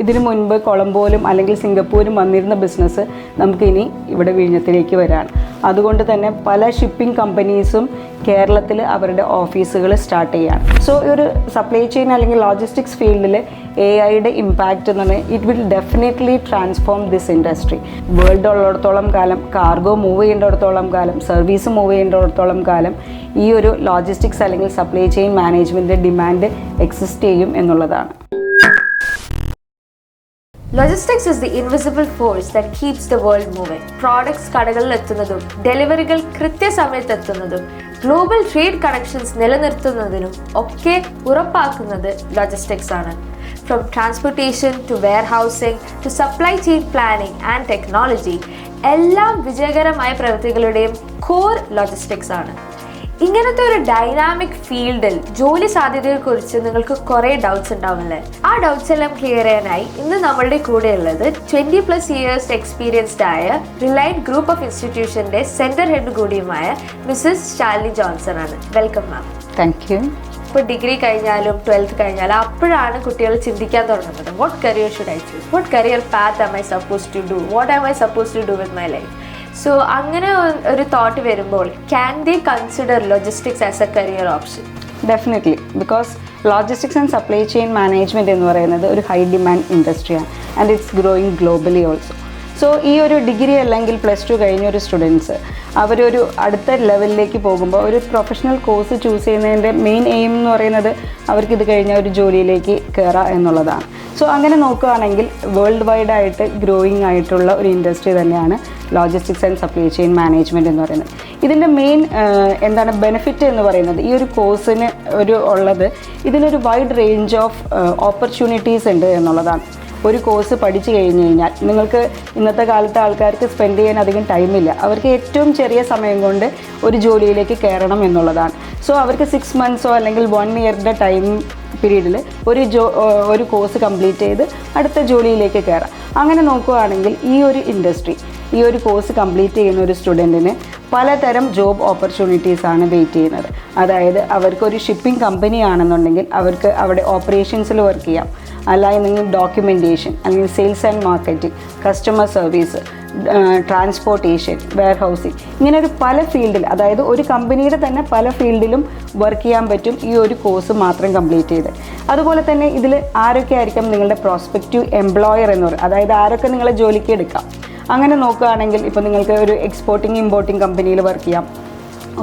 ഇതിനു മുൻപ് കൊളംബോയിലും അല്ലെങ്കിൽ സിംഗപ്പൂരും വന്നിരുന്ന ബിസിനസ് നമുക്കിനി ഇവിടെ വിഴിഞ്ഞത്തിലേക്ക് വരാണ്. അതുകൊണ്ട് തന്നെ പല ഷിപ്പിംഗ് കമ്പനീസും കേരളത്തിൽ അവരുടെ ഓഫീസുകൾ സ്റ്റാർട്ട് ചെയ്യാണ്. സോ ഈ ഒരു സപ്ലൈ ചെയിൻ അല്ലെങ്കിൽ ലോജിസ്റ്റിക്സ് ഫീൽഡിൽ AI-യുടെ ഇമ്പാക്റ്റ് എന്ന് പറഞ്ഞാൽ it will definitely transform this industry. World ഉള്ളിടത്തോളം കാലം, കാർഗോ മൂവ് ചെയ്യേണ്ടിടത്തോളം കാലം, സർവീസ് മൂവ് ചെയ്യേണ്ടിടത്തോളം കാലം ഈ ഒരു ലോജിസ്റ്റിക്സ് അല്ലെങ്കിൽ supply chain management demand exist ചെയ്യും എന്നുള്ളതാണ്. Logistics is the invisible force that keeps the world moving. Products കടകളിൽ എത്തുന്നതും ഡെലിവറികൾ കൃത്യസമയത്ത് എത്തുന്നതും ഗ്ലോബൽ ട്രേഡ് കണക്ഷൻസ് നിലനിർത്തുന്നതിനും ഒക്കെ ഉറപ്പാക്കുന്നത് ലോജിസ്റ്റിക്സ് ആണ്. From transportation to warehousing to supply chain planning and technology, എല്ലാ വിജയകരമായ പ്രവൃത്തികളുടെയും കോർ ലോജിസ്റ്റിക്സ് ആണ്. ഇങ്ങനത്തെ ഒരു ഡൈനാമിക് ഫീൽഡിൽ ജോലി സാധ്യതയെക്കുറിച്ച് നിങ്ങൾക്ക് കുറേ ഡൗട്ട്സ് ഉണ്ടാവില്ലേ? ആ ഡൗട്ട്സ് എല്ലാം ക്ലിയർ ചെയ്യാനായി ഇന്ന് നമ്മളുടെ കൂടെയുള്ളത് 20+ ഇയേഴ്സ് എക്സ്പീരിയൻസ്ഡ് ആയ റിലയൻസ് ഗ്രൂപ്പ് ഓഫ് ഇൻസ്റ്റിറ്റ്യൂഷൻ്റെ സെൻറ്റർ ഹെഡ് കൂടിയുമായ മിസ്സസ് ശാലിനി ജോൺസൺ ആണ്. Welcome ma'am. Thank you. ഇപ്പോൾ ഡിഗ്രി കഴിഞ്ഞാലും 12th കഴിഞ്ഞാലും അപ്പോഴാണ് കുട്ടികൾ ചിന്തിക്കാൻ തുടങ്ങുന്നത്, what career should I choose, what career path am I suppose to do, what am I suppose to do with my life. So അങ്ങനെ ഒരു തോട്ട് വരുമ്പോൾ can they consider logistics as a career option? Definitely, because logistics and supply chain management എന്ന് പറയുന്നത് ഒരു high demand ഇൻഡസ്ട്രിയാണ് and it's growing globally also. So ഈ ഒരു degree അല്ലെങ്കിൽ +2 കഴിഞ്ഞ ഒരു സ്റ്റുഡൻസ് അവരൊരു അടുത്ത ലെവലിലേക്ക് പോകുമ്പോൾ ഒരു പ്രൊഫഷണൽ കോഴ്സ് ചൂസ് ചെയ്യുന്നതിൻ്റെ മെയിൻ എയിം എന്ന് പറയുന്നത് അവർക്കിത് കഴിഞ്ഞാൽ ഒരു ജോലിയിലേക്ക് കയറാം എന്നുള്ളതാണ്. സോ അങ്ങനെ നോക്കുകയാണെങ്കിൽ വേൾഡ് വൈഡ് ആയിട്ട് ഗ്രോയിങ് ആയിട്ടുള്ള ഒരു ഇൻഡസ്ട്രി തന്നെയാണ് logistics and supply chain management എന്ന് പറയുന്നത്. ഇതിൻ്റെ മെയിൻ ബെനിഫിറ്റ് എന്ന് പറയുന്നത് ഈ ഒരു കോഴ്സിന് ഉള്ളത് ഇതിനൊരു വൈഡ് റേഞ്ച് ഓഫ് ഓപ്പർച്യൂണിറ്റീസ് ഉണ്ട് എന്നുള്ളതാണ്. ഒരു കോഴ്സ് പഠിച്ചു കഴിഞ്ഞ് കഴിഞ്ഞാൽ നിങ്ങൾക്ക് ഇന്നത്തെ കാലത്തെ ആൾക്കാർക്ക് സ്പെൻഡ് ചെയ്യാൻ അധികം ടൈമില്ല. അവർക്ക് ഏറ്റവും ചെറിയ സമയം കൊണ്ട് ഒരു ജോലിയിലേക്ക് കയറണം എന്നുള്ളതാണ്. സോ അവർക്ക് 6 months അല്ലെങ്കിൽ 1 year ടൈം പീരീഡിൽ ഒരു കോഴ്സ് കംപ്ലീറ്റ് ചെയ്ത് അടുത്ത ജോലിയിലേക്ക് കയറാം. അങ്ങനെ നോക്കുകയാണെങ്കിൽ ഈ ഒരു ഇൻഡസ്ട്രി ഈ ഒരു കോഴ്സ് കംപ്ലീറ്റ് ചെയ്യുന്ന ഒരു സ്റ്റുഡൻറ്റിന് പലതരം ജോബ് ഓപ്പർച്യൂണിറ്റീസാണ് വെയിറ്റ് ചെയ്യുന്നത്. അതായത് അവർക്കൊരു ഷിപ്പിംഗ് കമ്പനി ആണെന്നുണ്ടെങ്കിൽ അവർക്ക് അവിടെ ഓപ്പറേഷൻസിൽ വർക്ക് ചെയ്യാം, അല്ലെങ്കിൽ ഡോക്യുമെൻറ്റേഷൻ, അല്ലെങ്കിൽ sales and marketing, customer service, transportation, warehousing, ഇങ്ങനെ ഒരു പല ഫീൽഡിൽ, അതായത് ഒരു കമ്പനിയുടെ തന്നെ പല ഫീൽഡിലും വർക്ക് ചെയ്യാൻ പറ്റും ഈ ഒരു കോഴ്സ് മാത്രം കംപ്ലീറ്റ് ചെയ്ത്. അതുപോലെ തന്നെ ഇതിൽ ആരൊക്കെ ആയിരിക്കും നിങ്ങളുടെ പ്രോസ്പെക്റ്റീവ് എംപ്ലോയർ എന്ന് പറയും, അതായത് ആരൊക്കെ നിങ്ങളെ ജോലിക്ക് എടുക്കാം. അങ്ങനെ നോക്കുകയാണെങ്കിൽ ഇപ്പോൾ നിങ്ങൾക്ക് ഒരു എക്സ്പോർട്ടിംഗ് ഇമ്പോർട്ടിംഗ് കമ്പനിയിൽ വർക്ക് ചെയ്യാം,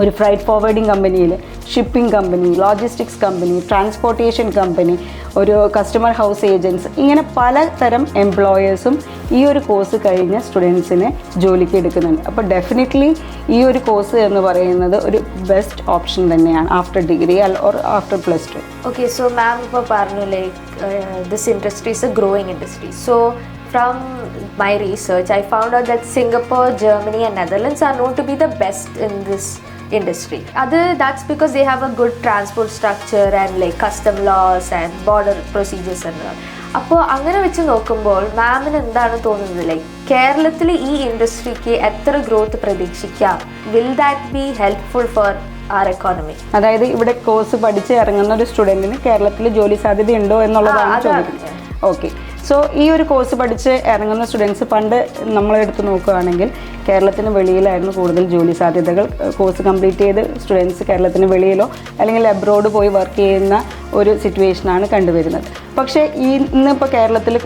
ഒരു ഫ്രൈറ്റ് ഫോർവേഡിംഗ് കമ്പനിയിൽ, shipping company, logistics company, transportation company, ഒരു കസ്റ്റമർ ഹൗസ് ഏജൻസ്, ഇങ്ങനെ പലതരം എംപ്ലോയേഴ്സും ഈ ഒരു കോഴ്സ് കഴിഞ്ഞ സ്റ്റുഡൻസിനെ ജോലിക്ക് എടുക്കുന്നുണ്ട്. അപ്പോൾ ഡെഫിനറ്റ്ലി ഈ ഒരു കോഴ്സ് എന്ന് പറയുന്നത് ഒരു ബെസ്റ്റ് ഓപ്ഷൻ തന്നെയാണ് after degree or after +2. Okay, so മാം ഇപ്പോൾ പറഞ്ഞു like this industry is A growing industry. So from my research, I found out that Singapore, Germany and Netherlands are known to be the best in this industry. That's because they have a good transport structure and like custom laws and border procedures and all. അപ്പോൾ അങ്ങനെ വെച്ച് നോക്കുമ്പോൾ മാമിന് എന്താണ് തോന്നുന്നത്, like കേരളത്തിൽ ഈ ഇൻഡസ്ട്രിക്ക് എത്ര ഗ്രോത്ത് പ്രതീക്ഷിക്കാം? Will that be helpful for our economy? അതായത് ഇവിടെ കോഴ്സ് പഠിച്ച് ഇറങ്ങുന്ന ഒരു സ്റ്റുഡൻറ്റിന് കേരളത്തിൽ ജോലി സാധ്യത ഉണ്ടോ എന്നുള്ളതാണ് ചോദിക്കുന്നത്. ഓക്കെ, സോ ഈ ഒരു കോഴ്സ് പഠിച്ച് ഇറങ്ങുന്ന സ്റ്റുഡൻസ് പണ്ട് നമ്മളെടുത്ത് നോക്കുകയാണെങ്കിൽ കേരളത്തിന് വെളിയിലായിരുന്നു കൂടുതൽ ജോലി സാധ്യതകൾ. കോഴ്സ് കംപ്ലീറ്റ് ചെയ്ത് സ്റ്റുഡൻസ് കേരളത്തിന് വെളിയിലോ അല്ലെങ്കിൽ അബ്രോഡ് പോയി വർക്ക് ചെയ്യുന്ന ഒരു സിറ്റുവേഷനാണ് കണ്ടുവരുന്നത്. പക്ഷേ ഇന്നിപ്പോൾ കേരളത്തിൽ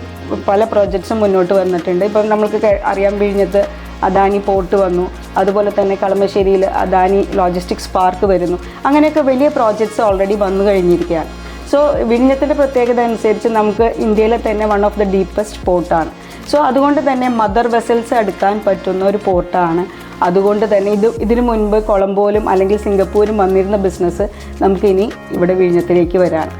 പല പ്രോജക്ട്സും മുന്നോട്ട് വന്നിട്ടുണ്ട്. ഇപ്പം നമുക്ക് അറിയാം, വിഴിഞ്ഞത്ത് അദാനി പോർട്ട് വന്നു, അതുപോലെ തന്നെ കളമശ്ശേരിയിൽ അദാനി ലോജിസ്റ്റിക്സ് പാർക്ക് വരുന്നു. അങ്ങനെയൊക്കെ വലിയ പ്രോജക്ട്സ് ഓൾറെഡി വന്നു കഴിഞ്ഞിരിക്കുകയാണ്. സോ വിഴിഞ്ഞത്തിൻ്റെ പ്രത്യേകത അനുസരിച്ച് നമുക്ക് ഇന്ത്യയിലെ തന്നെ വൺ ഓഫ് ദ ഡീപ്പസ്റ്റ് പോർട്ടാണ്. സോ അതുകൊണ്ട് തന്നെ മദർ വെസൽസ് എടുക്കാൻ പറ്റുന്ന ഒരു പോർട്ടാണ്. അതുകൊണ്ട് തന്നെ ഇതിനു മുൻപ് കൊളംബോയിലും അല്ലെങ്കിൽ സിംഗപ്പൂരും വന്നിരുന്ന ബിസിനസ് നമുക്കിനി ഇവിടെ വിഴിഞ്ഞത്തിലേക്ക് വരാണ്.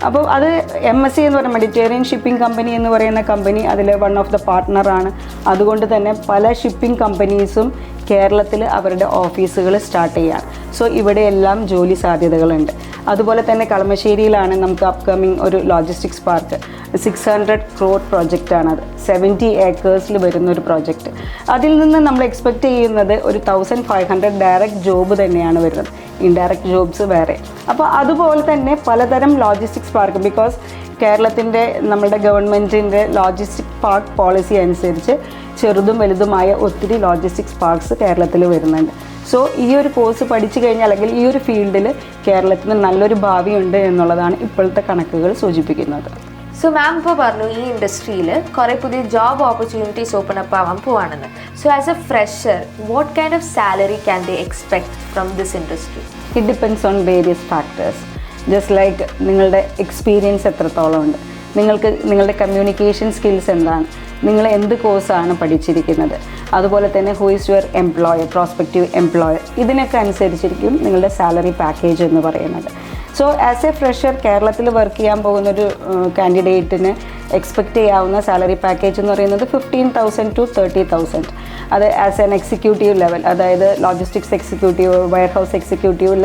അപ്പോൾ അത് MSC എന്ന് പറയുന്ന മെഡിറ്ററേനിയൻ ഷിപ്പിംഗ് കമ്പനി എന്ന് പറയുന്ന കമ്പനി അതിൽ വൺ ഓഫ് ദ പാർട്ട്ണറാണ്. അതുകൊണ്ട് തന്നെ പല ഷിപ്പിംഗ് കമ്പനീസും കേരളത്തിൽ അവരുടെ ഓഫീസുകൾ സ്റ്റാർട്ട് ചെയ്യാണ്. സോ ഇവിടെയെല്ലാം ജോലി സാധ്യതകളുണ്ട്. അതുപോലെ തന്നെ കളമശ്ശേരിയിലാണ് നമുക്ക് അപ്കമിങ് ഒരു ലോജിസ്റ്റിക്സ് പാർക്ക്, 600 crore പ്രോജക്റ്റാണത്. 70 acres വരുന്ന ഒരു പ്രോജക്റ്റ്. അതിൽ നിന്ന് നമ്മൾ എക്സ്പെക്റ്റ് ചെയ്യുന്നത് ഒരു 1500 ഡയറക്റ്റ് ജോബ് തന്നെയാണ് വരുന്നത്, ഇൻഡയറക്റ്റ് ജോബ്സ് വേറെ. അപ്പോൾ അതുപോലെ തന്നെ പലതരം ലോജിസ്റ്റിക്സ് പാർക്ക്, ബിക്കോസ് കേരളത്തിൻ്റെ നമ്മുടെ ഗവൺമെൻറ്റിൻ്റെ ലോജിസ്റ്റിക് പാർക്ക് പോളിസി അനുസരിച്ച് ചെറുതും വലുതുമായ ഒത്തിരി ലോജിസ്റ്റിക്സ് പാർക്സ് കേരളത്തിൽ വരുന്നുണ്ട്. സോ ഈ ഒരു കോഴ്സ് പഠിച്ചു കഴിഞ്ഞാൽ അല്ലെങ്കിൽ ഈ ഒരു ഫീൽഡിൽ കേരളത്തിന് നല്ലൊരു ഭാവിയുണ്ട് എന്നുള്ളതാണ് ഇപ്പോഴത്തെ കണക്കുകൾ സൂചിപ്പിക്കുന്നത്. സോ മാം ഇപ്പോൾ പറഞ്ഞു ഈ ഇൻഡസ്ട്രിയിൽ കുറേ പുതിയ ജോബ് ഓപ്പർച്യൂണിറ്റീസ് ഓപ്പൺ അപ്പ് ആവാൻ പോവാണെന്ന്. So as a fresher what kind of salary can they expect from this industry? It depends on various factors. Just like നിങ്ങളുടെ എക്സ്പീരിയൻസ് എത്രത്തോളം ഉണ്ട്, നിങ്ങളുടെ കമ്മ്യൂണിക്കേഷൻ സ്കിൽസ് എന്താണ്, നിങ്ങൾ എന്ത് കോഴ്സാണ് പഠിച്ചിരിക്കുന്നത്, അതുപോലെ തന്നെ who is your employer, prospective employer, ഇതിനൊക്കെ അനുസരിച്ചിരിക്കും നിങ്ങളുടെ സാലറി പാക്കേജ് എന്ന് പറയുന്നത്. സോ ആസ് എ ഫ്രഷർ കേരളത്തിൽ വർക്ക് ചെയ്യാൻ പോകുന്നൊരു കാൻഡിഡേറ്റിന് എക്സ്പെക്റ്റ് ചെയ്യാവുന്ന സാലറി പാക്കേജ് എന്ന് പറയുന്നത് 15,000 to 30,000. അത് ആസ് എൻ എക്സിക്യൂട്ടീവ് ലെവൽ, അതായത് ലോജിസ്റ്റിക്സ് എക്സിക്യൂട്ടീവ്, വെയർഹൗസ് എക്സിക്യൂട്ടീവ്,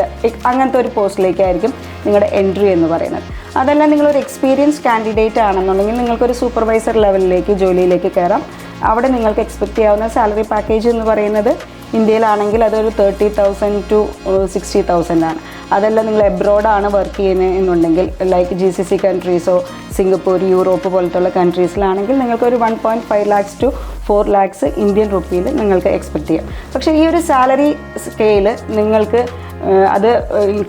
അങ്ങനത്തെ ഒരു പോസ്റ്റിലേക്കായിരിക്കും നിങ്ങളുടെ എൻട്രി എന്ന് പറയുന്നത്. അതല്ല നിങ്ങളൊരു എക്സ്പീരിയൻസ് കാൻഡിഡേറ്റ് ആണെന്നുണ്ടെങ്കിൽ നിങ്ങൾക്കൊരു സൂപ്പർവൈസർ ലെവലിലേക്ക് ജോലിയിലേക്ക് കയറാം. അവിടെ നിങ്ങൾക്ക് എക്സ്പെക്റ്റ് ചെയ്യാവുന്ന സാലറി പാക്കേജ് എന്ന് പറയുന്നത് ഇന്ത്യയിലാണെങ്കിൽ അതൊരു 30,000 to 60,000 ആണ്. അതല്ല നിങ്ങൾ എബ്രോഡാണ് വർക്ക് ചെയ്യുന്നത് എന്നുണ്ടെങ്കിൽ ലൈക്ക് GCC കൺട്രീസോ സിംഗപ്പൂർ, യൂറോപ്പ് പോലത്തുള്ള കൺട്രീസിലാണെങ്കിൽ നിങ്ങൾക്കൊരു 1.5 lakhs to 4 lakhs ഇന്ത്യൻ റുപ്പിയിൽ നിങ്ങൾക്ക് എക്സ്പെക്റ്റ് ചെയ്യാം. പക്ഷേ ഈ ഒരു സാലറി സ്കെയിൽ നിങ്ങൾക്ക് അത്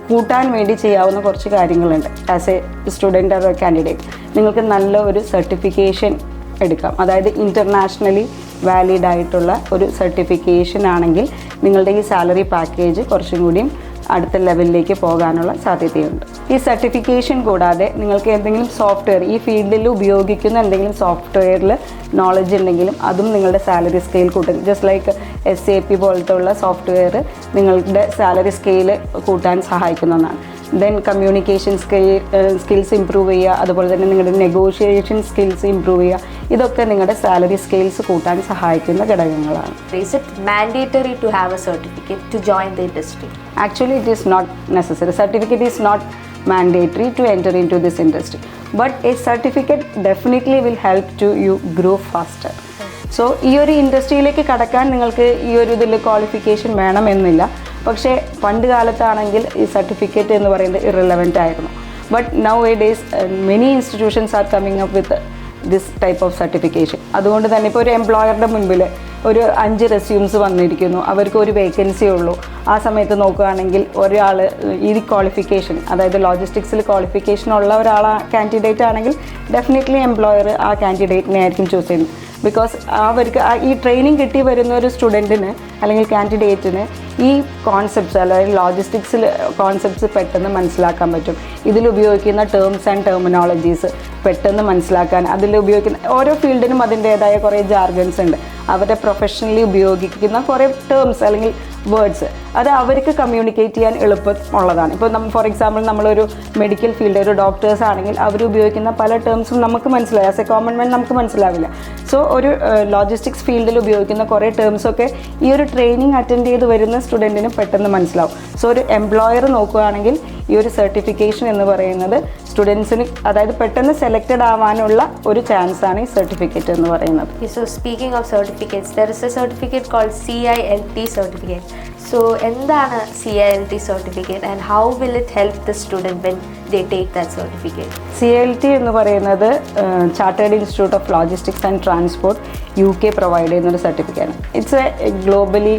കൂട്ടാൻ വേണ്ടി ചെയ്യാവുന്ന കുറച്ച് കാര്യങ്ങളുണ്ട്. As A student or candidate നിങ്ങൾക്ക് നല്ല ഒരു സർട്ടിഫിക്കേഷൻ എടുക്കാം. അതായത് ഇൻ്റർനാഷണലി വാലിഡ് ആയിട്ടുള്ള ഒരു സർട്ടിഫിക്കേഷൻ ആണെങ്കിൽ നിങ്ങളുടെ ഈ സാലറി പാക്കേജ് കുറച്ചും കൂടിയും അടുത്ത ലെവലിലേക്ക് പോകാനുള്ള സാധ്യതയുണ്ട്. ഈ സർട്ടിഫിക്കേഷൻ കൂടാതെ നിങ്ങൾക്ക് എന്തെങ്കിലും സോഫ്റ്റ്വെയർ, ഈ ഫീൽഡിൽ ഉപയോഗിക്കുന്ന എന്തെങ്കിലും സോഫ്റ്റ്വെയറിൽ നോളജ് ഉണ്ടെങ്കിലും അതും നിങ്ങളുടെ സാലറി സ്കെയിൽ കൂട്ടും. ജസ്റ്റ് ലൈക്ക് SAP പോലത്തെ ഉള്ള സോഫ്റ്റ്വെയർ നിങ്ങളുടെ സാലറി സ്കെയിൽ കൂട്ടാൻ സഹായിക്കുന്നതാണ്. ദെൻ കമ്മ്യൂണിക്കേഷൻ സ്കിൽസ് ഇമ്പ്രൂവ് ചെയ്യുക, അതുപോലെ തന്നെ നിങ്ങളുടെ നെഗോഷിയേഷൻ സ്കിൽസ് ഇമ്പ്രൂവ് ചെയ്യുക, ഇതൊക്കെ നിങ്ങളുടെ സാലറി സ്കെയിൽസ് കൂട്ടാൻ സഹായിക്കുന്ന ഘടകങ്ങളാണ്. Is it mandatory to have a certificate to join the industry? Actually, it is not necessary. Certificate is not mandatory to enter into this industry, but a certificate definitely will help to you grow faster. So ഈ ഒരു ഇൻഡസ്ട്രിയിലേക്ക് കടക്കാൻ നിങ്ങൾക്ക് ഈ ഒരു ഇതിൽ qualification വേണമെന്നില്ല. പക്ഷേ പണ്ട് കാലത്താണെങ്കിൽ ഈ സർട്ടിഫിക്കറ്റ് എന്ന് പറയുന്നത് ഇറലവൻ്റ് ആയിരുന്നു. But now A days many institutions are coming up with this type of certification. അതുകൊണ്ട് തന്നെ ഇപ്പോൾ ഒരു എംപ്ലോയറുടെ മുൻപിൽ ഒരു 5 റെസ്യൂംസ് വന്നിരിക്കുന്നു, അവർക്ക് ഒരു വേക്കൻസി ഉള്ളൂ. ആ സമയത്ത് നോക്കുകയാണെങ്കിൽ ഒരാൾ ഈ ക്വാളിഫിക്കേഷൻ, അതായത് ലോജിസ്റ്റിക്സിൽ ക്വാളിഫിക്കേഷൻ ഉള്ള കാൻഡിഡേറ്റ് ആണെങ്കിൽ ഡെഫിനറ്റ്ലി എംപ്ലോയർ ആ കാൻഡിഡേറ്റിനെ ആയിരിക്കും ചൂസ് ചെയ്യുന്നത്. ബിക്കോസ് അവർക്ക് ഈ ട്രെയിനിങ് കിട്ടി വരുന്ന ഒരു സ്റ്റുഡൻറ്റിന് അല്ലെങ്കിൽ കാൻഡിഡേറ്റിന് ഈ കോൺസെപ്റ്റ്സ്, അല്ലെങ്കിൽ ലോജിസ്റ്റിക്സിൽ കോൺസെപ്റ്റ്സ് പെട്ടെന്ന് മനസ്സിലാക്കാൻ പറ്റും. ഇതിലുപയോഗിക്കുന്ന ടേംസ് ആൻഡ് ടെർമിനോളജീസ് പെട്ടെന്ന് മനസ്സിലാക്കാൻ, അതിലുപയോഗിക്കുന്ന ഓരോ ഫീൽഡിനും അതിൻ്റേതായ കുറേ ജാർഗൻസ് ഉണ്ട്. അവരുടെ പ്രൊഫഷണലി ഉപയോഗിക്കുന്ന കുറേ ടേംസ് അല്ലെങ്കിൽ വേർഡ്സ്, അത് അവർക്ക് കമ്മ്യൂണിക്കേറ്റ് ചെയ്യാൻ എളുപ്പമുള്ളതാണ്. ഇപ്പോൾ ഫോർ എക്സാമ്പിൾ നമ്മളൊരു മെഡിക്കൽ ഫീൽഡ്, ഒരു ഡോക്ടേഴ്സ് ആണെങ്കിൽ അവർ ഉപയോഗിക്കുന്ന പല ടേംസും നമുക്ക് മനസ്സിലാവും. ആസ് എ കോമൺ മാൻ നമുക്ക് മനസ്സിലാവില്ല. സോ ഒരു ലോജിസ്റ്റിക്സ് ഫീൽഡിൽ ഉപയോഗിക്കുന്ന കുറേ ടേംസൊക്കെ ഈ ഒരു ട്രെയിനിങ് അറ്റൻഡ് ചെയ്ത് വരുന്ന സ്റ്റുഡൻറ്റിന് പെട്ടെന്ന് മനസ്സിലാവും. സോ ഒരു എംപ്ലോയർ നോക്കുകയാണെങ്കിൽ ഈ ഒരു സർട്ടിഫിക്കേഷൻ എന്ന് പറയുന്നത് സ്റ്റുഡൻസിന്, അതായത് പെട്ടെന്ന് സെലക്റ്റഡ് ആവാനുള്ള ഒരു ചാൻസാണ് ഈ സർട്ടിഫിക്കറ്റ് എന്ന് പറയുന്നത്. So speaking of certificates, there is a certificate called CILT certificate. So എന്താണ് CILT certificate and how will it help the student when they take that certificate? CILT എന്ന് പറയുന്നത് chartered institute of logistics and transport UK provide ചെയ്യുന്നൊരു സർട്ടിഫിക്കറ്റാണ്. It's a globally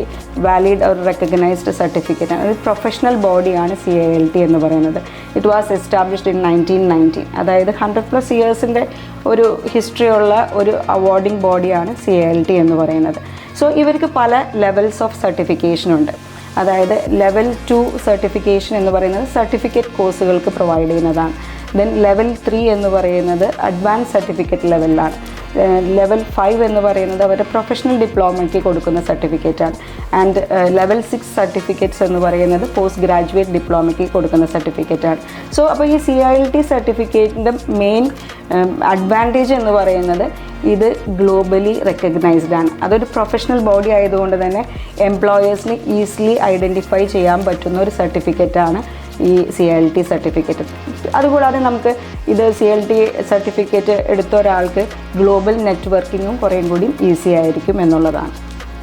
valid or recognised സർട്ടിഫിക്കറ്റാണ്. ഒരു professional ബോഡിയാണ് CILT എന്ന് പറയുന്നത്. It was established in 1990. അതായത് 100+ ഇയേഴ്സിൻ്റെ ഒരു ഹിസ്റ്ററി ഉള്ള ഒരു അവാർഡിംഗ് ബോഡിയാണ് CILT എന്ന് പറയുന്നത്. സോ ഇവർക്ക് പല ലെവൽസ് ഓഫ് സർട്ടിഫിക്കേഷൻ ഉണ്ട്. അതായത് ലെവൽ 2 സർട്ടിഫിക്കേഷൻ എന്ന് പറയുന്നത് സർട്ടിഫിക്കറ്റ് കോഴ്സുകൾക്ക് പ്രൊവൈഡ് ചെയ്യുന്നതാണ്. ദെൻ ലെവൽ 3 എന്ന് പറയുന്നത് അഡ്വാൻസ് സർട്ടിഫിക്കറ്റ് ലെവലിലാണ്. ലെവൽ 5 എന്ന് പറയുന്നത് അവരുടെ പ്രൊഫഷണൽ ഡിപ്ലോമയ്ക്ക് കൊടുക്കുന്ന സർട്ടിഫിക്കറ്റാണ്. ആൻഡ് ലെവൽ 6 സർട്ടിഫിക്കറ്റ്സ് എന്ന് പറയുന്നത് പോസ്റ്റ് ഗ്രാജുവേറ്റ് ഡിപ്ലോമയ്ക്ക് കൊടുക്കുന്ന സർട്ടിഫിക്കറ്റാണ്. സോ അപ്പോൾ ഈ CILT സർട്ടിഫിക്കറ്റിൻ്റെ മെയിൻ അഡ്വാൻറ്റേജ് എന്ന് പറയുന്നത് ഇത് ഗ്ലോബലി റെക്കഗ്നൈസ്ഡ് ആണ്. അതൊരു പ്രൊഫഷണൽ ബോഡി ആയതുകൊണ്ട് തന്നെ എംപ്ലോയേഴ്സിന് ഈസിലി ഐഡൻറ്റിഫൈ ചെയ്യാൻ പറ്റുന്ന ഒരു സർട്ടിഫിക്കറ്റാണ് ഈ CILT സർട്ടിഫിക്കറ്റ്. അതുകൂടാതെ നമുക്ക് ഇത് CILT സർട്ടിഫിക്കറ്റ് എടുത്ത ഒരാൾക്ക് ഗ്ലോബൽ നെറ്റ്വർക്കിങ്ങും കുറേയും കൂടി ഈസി ആയിരിക്കും എന്നുള്ളതാണ്.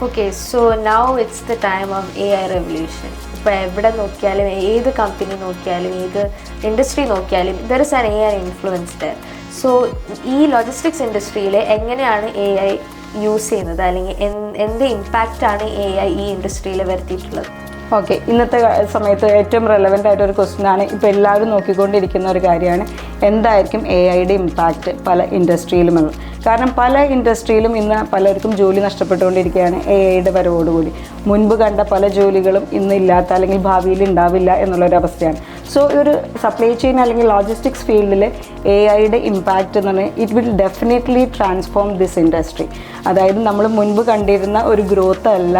Okay, so now it's the time of AI revolution. ഇപ്പോൾ എവിടെ നോക്കിയാലും ഏത് കമ്പനി നോക്കിയാലും ഏത് ഇൻഡസ്ട്രി നോക്കിയാലും there is an AI influence there. So ഈ ലോജിസ്റ്റിക്സ് ഇൻഡസ്ട്രിയിൽ എങ്ങനെയാണ് AI യൂസ് ചെയ്യുന്നത്, അല്ലെങ്കിൽ എന്ത് ഇമ്പാക്റ്റാണ് AI ഈ ഇൻഡസ്ട്രിയിൽ വരുത്തിയിട്ടുള്ളത്? ഓക്കെ, ഇന്നത്തെ സമയത്ത് ഏറ്റവും റെലവൻ്റ് ആയിട്ടൊരു ക്വസ്റ്റ്യനാണ്. ഇപ്പോൾ എല്ലാവരും നോക്കിക്കൊണ്ടിരിക്കുന്ന ഒരു കാര്യമാണ് എന്തായിരിക്കും AI-യുടെ ഇമ്പാക്റ്റ് പല ഇൻഡസ്ട്രിയിലുമുള്ളത്. കാരണം പല ഇൻഡസ്ട്രിയിലും ഇന്ന് പലർക്കും ജോലി നഷ്ടപ്പെട്ടുകൊണ്ടിരിക്കുകയാണ് AI-യുടെ വരവോടുകൂടി. മുൻപ് കണ്ട പല ജോലികളും ഇന്ന് ഇല്ലാത്ത അല്ലെങ്കിൽ ഭാവിയിൽ ഉണ്ടാവില്ല എന്നുള്ളൊരവസ്ഥയാണ്. സോ ഒരു സപ്ലൈ ചെയിൻ അല്ലെങ്കിൽ ലോജിസ്റ്റിക്സ് ഫീൽഡിൽ AI-യുടെ ഇമ്പാക്റ്റ് എന്ന് പറഞ്ഞാൽ it will definitely transform this industry. അതായത് നമ്മൾ മുൻപ് കണ്ടിരുന്ന ഒരു ഗ്രോത്ത് അല്ല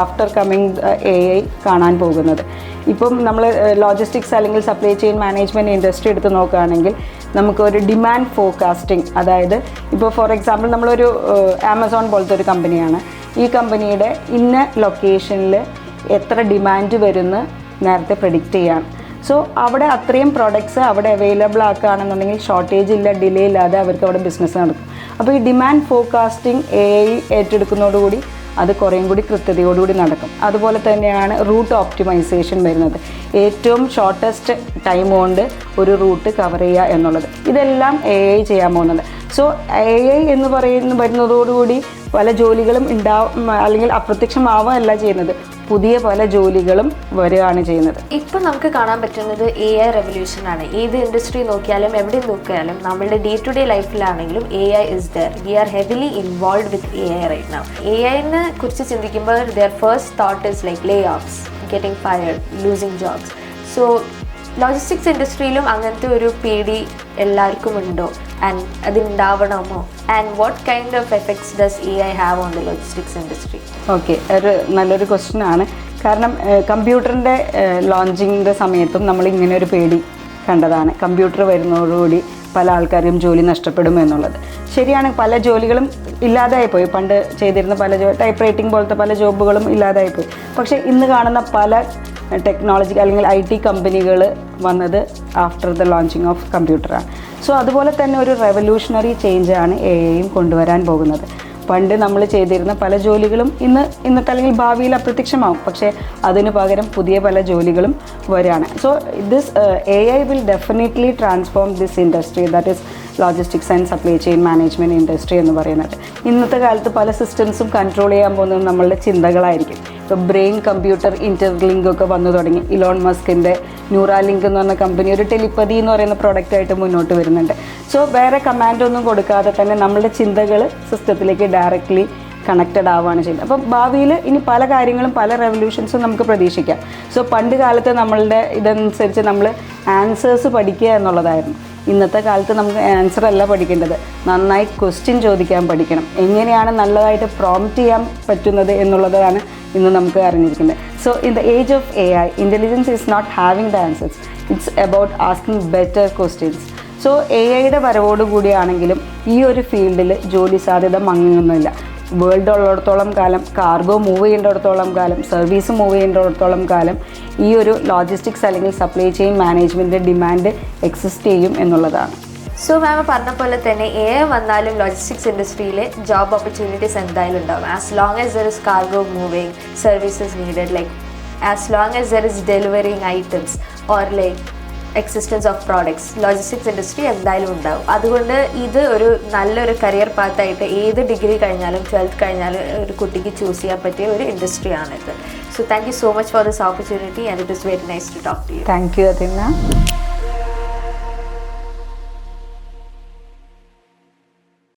ആഫ്റ്റർ കമ്മിങ് AI കാണാൻ പോകുന്നത്. ഇപ്പം നമ്മൾ ലോജിസ്റ്റിക്സ് അല്ലെങ്കിൽ സപ്ലൈ ചെയിൻ മാനേജ്മെൻറ്റ് ഇൻഡസ്ട്രി എടുത്ത് നോക്കുകയാണെങ്കിൽ നമുക്കൊരു ഡിമാൻഡ് ഫോർകാസ്റ്റിംഗ്, അതായത് ഇപ്പോൾ ഫോർ എക്സാമ്പിൾ നമ്മളൊരു ആമസോൺ പോലത്തെ ഒരു കമ്പനിയാണ്. ഈ കമ്പനിയുടെ ഇന്ന ലൊക്കേഷനിൽ എത്ര ഡിമാൻഡ് വരുമെന്ന് നേരത്തെ പ്രെഡിക്റ്റ് ചെയ്യാണ്. സോ അവിടെ അത്രയും പ്രോഡക്ട്സ് അവിടെ അവൈലബിൾ ആക്കുകയാണെന്നുണ്ടെങ്കിൽ ഷോർട്ടേജ് ഇല്ല, ഡിലേ ഇല്ലാതെ അവർക്ക് അവിടെ ബിസിനസ് നടക്കും. അപ്പോൾ ഈ ഡിമാൻഡ് ഫോർകാസ്റ്റിംഗ് AI ഏറ്റെടുക്കുന്നതോടുകൂടി അത് കുറേയും കൂടി കൃത്യതയോടുകൂടി നടക്കും. അതുപോലെ തന്നെയാണ് റൂട്ട് ഓപ്റ്റിമൈസേഷൻ വരുന്നത്. ഏറ്റവും ഷോർട്ടസ്റ്റ് ടൈം കൊണ്ട് ഒരു റൂട്ട് കവർ ചെയ്യുക എന്നുള്ളത്, ഇതെല്ലാം AI ചെയ്യാൻ പോകുന്നത്. സോ AI എന്ന് വരുന്നതോടുകൂടി പല ജോലികളും അല്ലെങ്കിൽ അപ്രത്യക്ഷമാവുകയല്ല ചെയ്യുന്നത്, പുതിയ പല ജോലികളും വരികയാണ് ചെയ്യുന്നത്. ഇപ്പം നമുക്ക് കാണാൻ പറ്റുന്നത് AI റെവല്യൂഷനാണ്. ഏത് ഇൻഡസ്ട്രി നോക്കിയാലും എവിടെ നോക്കിയാലും നമ്മളുടെ ഡേ ടു ഡേ ലൈഫിലാണെങ്കിലും AI is there. We are heavily involve with AI right now. AIനെ കുറിച്ച് ചിന്തിക്കുമ്പോൾ their first thought is like layoffs, getting fired, losing jobs. So logistics ഇൻഡസ്ട്രിയിലും അങ്ങനത്തെ ഒരു പേടി എല്ലാവർക്കും ഉണ്ടോ, ആൻഡ് അതുണ്ടാവണമോ, and what kind of effects does AI have on the logistics industry? Okay, ഒരു നല്ലൊരു ക്വസ്റ്റ്യൻ ആണ്. കാരണം കമ്പ്യൂട്ടറിൻ്റെ ലോഞ്ചിങ്ങിൻ്റെ സമയത്തും നമ്മൾ ഇങ്ങനെ ഒരു പേടി കണ്ടതാണ്. കമ്പ്യൂട്ടർ വരുന്നതോടുകൂടി പല ആൾക്കാരും ജോലി നഷ്ടപ്പെടും എന്നുള്ളത് ശരിയാണ്. പല ജോലികളും ഇല്ലാതായിപ്പോയി. പണ്ട് ചെയ്തിരുന്ന പല ടൈപ്പ് റൈറ്റിംഗ് പോലത്തെ പല ജോബുകളും ഇല്ലാതായിപ്പോയി. പക്ഷേ ഇന്ന് കാണുന്ന പല ടെക്നോളജി അല്ലെങ്കിൽ IT കമ്പനികൾ വന്നത് ആഫ്റ്റർ ദ ലോഞ്ചിങ് ഓഫ് കമ്പ്യൂട്ടറാണ്. സോ അതുപോലെ തന്നെ ഒരു റെവല്യൂഷണറി ചേഞ്ചാണ് AI കൊണ്ടുവരാൻ പോകുന്നത്. പണ്ട് നമ്മൾ ചെയ്തിരുന്ന പല ജോലികളും ഇന്നത്തെ അല്ലെങ്കിൽ ഭാവിയിൽ അപ്രത്യക്ഷമാവും. പക്ഷേ അതിന് പകരം പുതിയ പല ജോലികളും വരികയാണ്. So this AI will definitely transform this industry, that is logistics and supply chain management industry എന്ന് പറയുന്നത്. ഇന്നത്തെ കാലത്ത് പല സിസ്റ്റംസും കൺട്രോൾ ചെയ്യാൻ പോകുന്നത് നമ്മളുടെ ചിന്തകളായിരിക്കും. ഇപ്പോൾ ബ്രെയിൻ കമ്പ്യൂട്ടർ ഇൻ്റർലിങ്ക് ഒക്കെ വന്നു തുടങ്ങി. ഇലോൺ മസ്കിൻ്റെ ന്യൂറാലിങ്ക് എന്ന് പറഞ്ഞ കമ്പനി ഒരു ടെലിപ്പതി എന്ന് പറയുന്ന പ്രോഡക്റ്റായിട്ട് മുന്നോട്ട് വരുന്നുണ്ട്. സോ വേറെ കമാൻഡൊന്നും കൊടുക്കാതെ തന്നെ നമ്മളുടെ ചിന്തകൾ സിസ്റ്റത്തിലേക്ക് ഡയറക്റ്റ്ലി കണക്റ്റഡ് ആവുകയാണ് ചെയ്യുന്നത്. അപ്പോൾ ഭാവിയിൽ ഇനി പല കാര്യങ്ങളും പല റെവല്യൂഷൻസും നമുക്ക് പ്രതീക്ഷിക്കാം. സോ പണ്ട് കാലത്ത് നമ്മളുടെ ഇതനുസരിച്ച് നമ്മൾ ആൻസേഴ്സ് പഠിക്കുക എന്നുള്ളതായിരുന്നു. ഇന്നത്തെ കാലത്ത് നമുക്ക് ആൻസർ അല്ല പഠിക്കേണ്ടത്, നന്നായി ക്വസ്റ്റ്യൻ ചോദിക്കാൻ പഠിക്കണം. എങ്ങനെയാണ് നല്ലതായിട്ട് പ്രോംപ്റ്റ് ചെയ്യാൻ പറ്റുന്നത് എന്നുള്ളതാണ് ഇന്ന് നമുക്ക് അറിഞ്ഞിരിക്കുന്നത്. So in the age of AI, intelligence is not having the answers, it's about asking better questions. So AI-യുടെ വരവോടുകൂടിയാണെങ്കിലും ഈ ഒരു ഫീൽഡിൽ ജോലി സാധ്യത മങ്ങുന്നില്ല. വേൾഡ് ഉള്ളിടത്തോളം കാലം, കാർഗോ മൂവ് ചെയ്യേണ്ടിടത്തോളം കാലം, സർവീസ് മൂവ് ചെയ്യേണ്ടിടത്തോളം കാലം ഈ ഒരു ലോജിസ്റ്റിക്സ് അല്ലെങ്കിൽ സപ്ലൈ ചെയിൻ മാനേജ്മെൻറ്റിൻ്റെ ഡിമാൻഡ് എക്സിസ്റ്റ് ചെയ്യും എന്നുള്ളതാണ്. സോ മാം പറഞ്ഞ പോലെ തന്നെ AI വന്നാലും ലോജിസ്റ്റിക്സ് ഇൻഡസ്ട്രിയിൽ ജോബ് ഓപ്പർച്യൂണിറ്റീസ് എന്തായാലും ഉണ്ടാവും. As long as there is cargo moving, services needed, like as long as there is delivering items or like existence of products, logistics industry എന്തായാലും ഉണ്ടാവും. അതുകൊണ്ട് ഇത് ഒരു നല്ലൊരു കരിയർ പാത്തായിട്ട് ഏത് ഡിഗ്രി കഴിഞ്ഞാലും 12th കഴിഞ്ഞാലും ഒരു കുട്ടിക്ക് ചൂസ് ചെയ്യാൻ പറ്റിയ ഒരു ഇൻഡസ്ട്രിയാണിത്. So thank you so much for this opportunity and it is very nice to talk to you. Thank you അതിന.